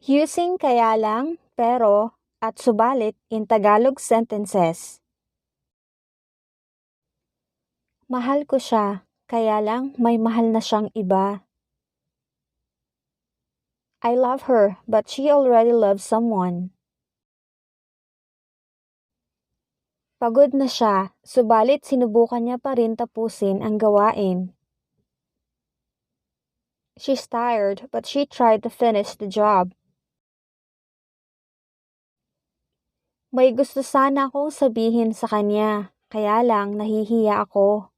Using kaya lang, pero, at subalit in Tagalog sentences. Mahal ko siya, kaya lang may mahal na siyang iba. I love her, but she already loves someone. Pagod na siya, subalit sinubukan niya pa rin tapusin ang gawain. She's tired, but she tried to finish the job. May gusto sana akong sabihin sa kanya, kaya lang nahihiya ako.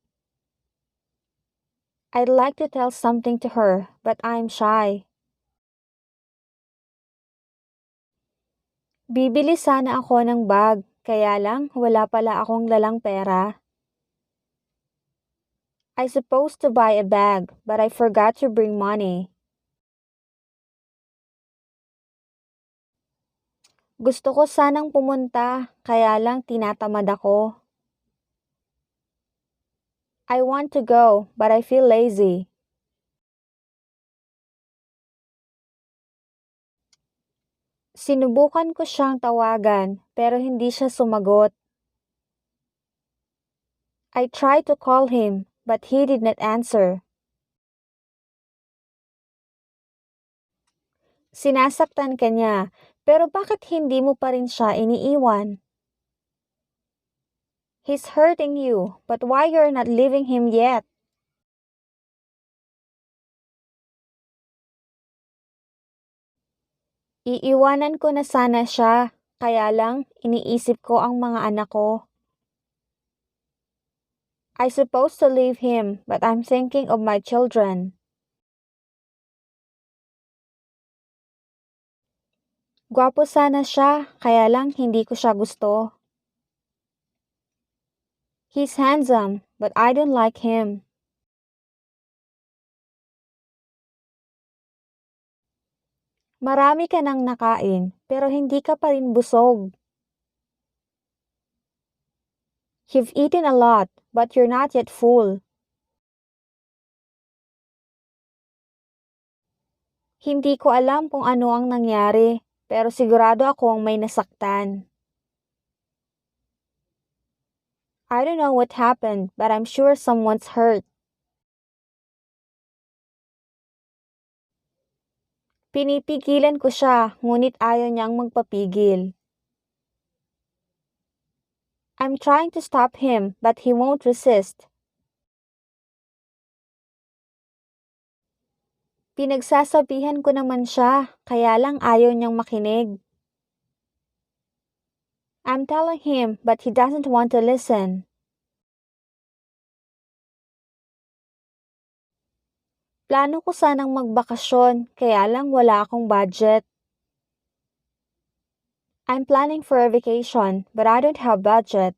I'd like to tell something to her, but I'm shy. Bibili sana ako ng bag, kaya lang wala pala akong lalang pera. I supposed to buy a bag, but I forgot to bring money. Gusto ko sanang pumunta, kaya lang tinatamad ako. I want to go, but I feel lazy. Sinubukan ko siyang tawagan, pero hindi siya sumagot. I tried to call him, but he did not answer. Sinasaktan ka niya, pero bakit hindi mo pa rin siya iniiwan? He's hurting you, but why you're not leaving him yet? Iiwanan ko na sana siya, kaya lang iniisip ko ang mga anak ko. I supposed to leave him, but I'm thinking of my children. Gwapo sana siya, kaya lang hindi ko siya gusto. He's handsome, but I don't like him. Marami ka nang nakain, pero hindi ka pa rin busog. You've eaten a lot, but you're not yet full. Hindi ko alam kung ano ang nangyari, pero sigurado akong may nasaktan. I don't know what happened, but I'm sure someone's hurt. Pinipigilan ko siya, ngunit ayaw niyang magpapigil. I'm trying to stop him, but he won't resist. Pinagsasabihan ko naman siya, kaya lang ayaw niyang makinig. I'm telling him, but he doesn't want to listen. Plano ko sanang magbakasyon, kaya lang wala akong budget. I'm planning for a vacation, but I don't have budget.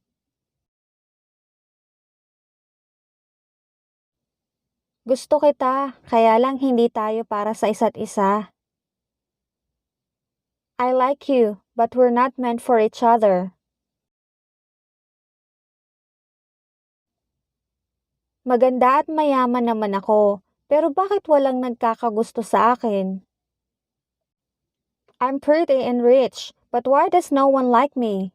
Gusto kita, kaya lang hindi tayo para sa isa't isa. I like you, but we're not meant for each other. Maganda at mayaman naman ako, pero bakit walang nagkakagusto sa akin? I'm pretty and rich, but why does no one like me?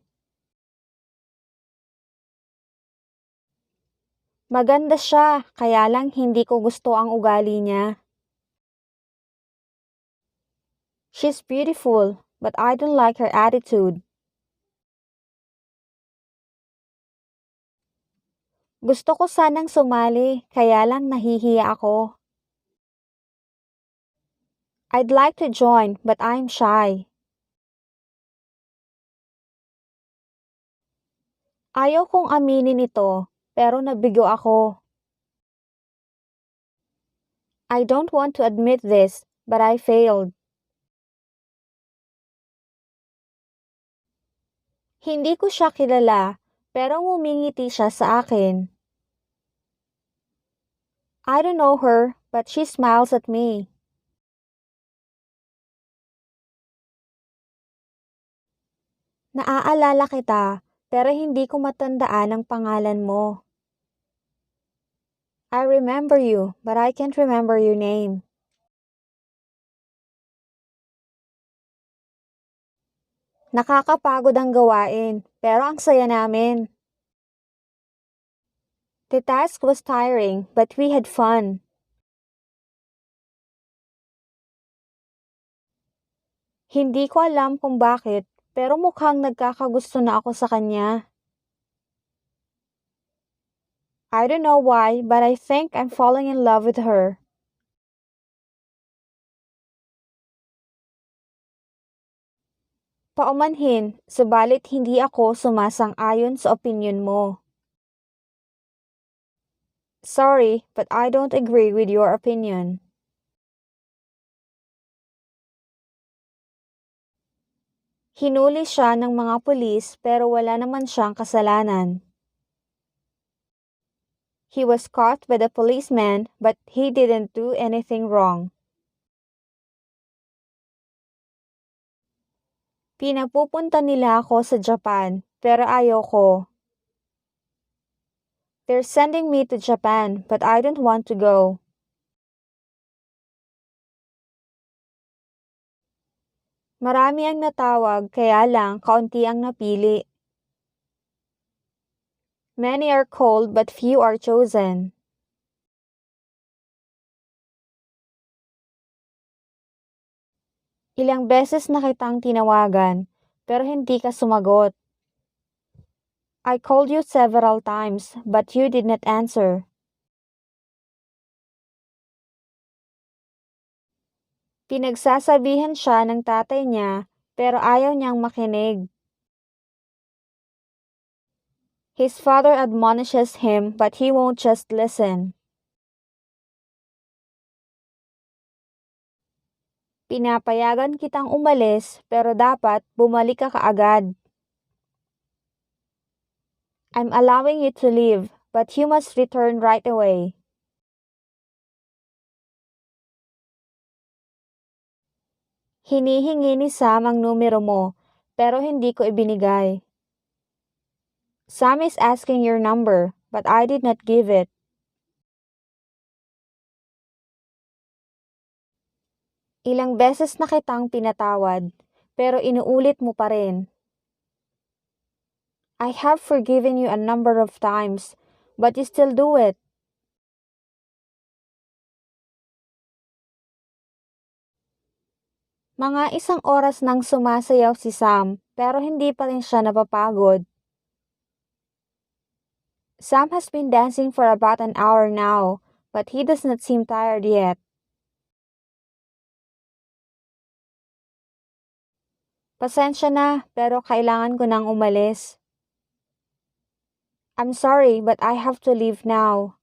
Maganda siya, kaya lang hindi ko gusto ang ugali niya. She's beautiful, but I don't like her attitude. Gusto ko sanang sumali, kaya lang nahihiya ako. I'd like to join, but I'm shy. Ayaw kong aminin ito, pero nabigo ako. I don't want to admit this, but I failed. Hindi ko siya kilala, pero ngumingiti siya sa akin. I don't know her, but she smiles at me. Naaalala kita, pero hindi ko matandaan ang pangalan mo. I remember you, but I can't remember your name. Nakakapagod ang gawain, pero ang saya namin. The task was tiring, but we had fun. Hindi ko alam kung bakit, pero mukhang nagkakagusto na ako sa kanya. I don't know why, but I think I'm falling in love with her. Paumanhin, subalit hindi ako sumasang-ayon sa opinyon mo. Sorry, but I don't agree with your opinion. Hinuli siya ng mga pulis pero wala naman siyang kasalanan. He was caught by the policeman but he didn't do anything wrong. Pinapupunta nila ako sa Japan pero ayoko. They're sending me to Japan but I don't want to go. Marami ang natawag kaya lang kaunti ang napili. Many are called but few are chosen. Ilang beses na kitang tinawagan pero hindi ka sumagot. I called you several times but you did not answer. Pinagsasabihan siya ng tatay niya pero ayaw niyang makinig. His father admonishes him but he won't just listen. Pinapayagan kitang umalis pero dapat bumalik ka kaagad. I'm allowing you to leave but you must return right away. Hinihingi ni Sam ang numero mo pero hindi ko ibinigay. Sam is asking your number but I did not give it. Ilang beses na kitang pinatawad pero inuulit mo pa rin. I have forgiven you a number of times but you still do it. Mga isang oras nang sumasayaw si Sam pero hindi pa rin siya napapagod. Sam has been dancing for about an hour now but he does not seem tired yet. Pasensya na pero kailangan ko nang umalis. I'm sorry but I have to leave now.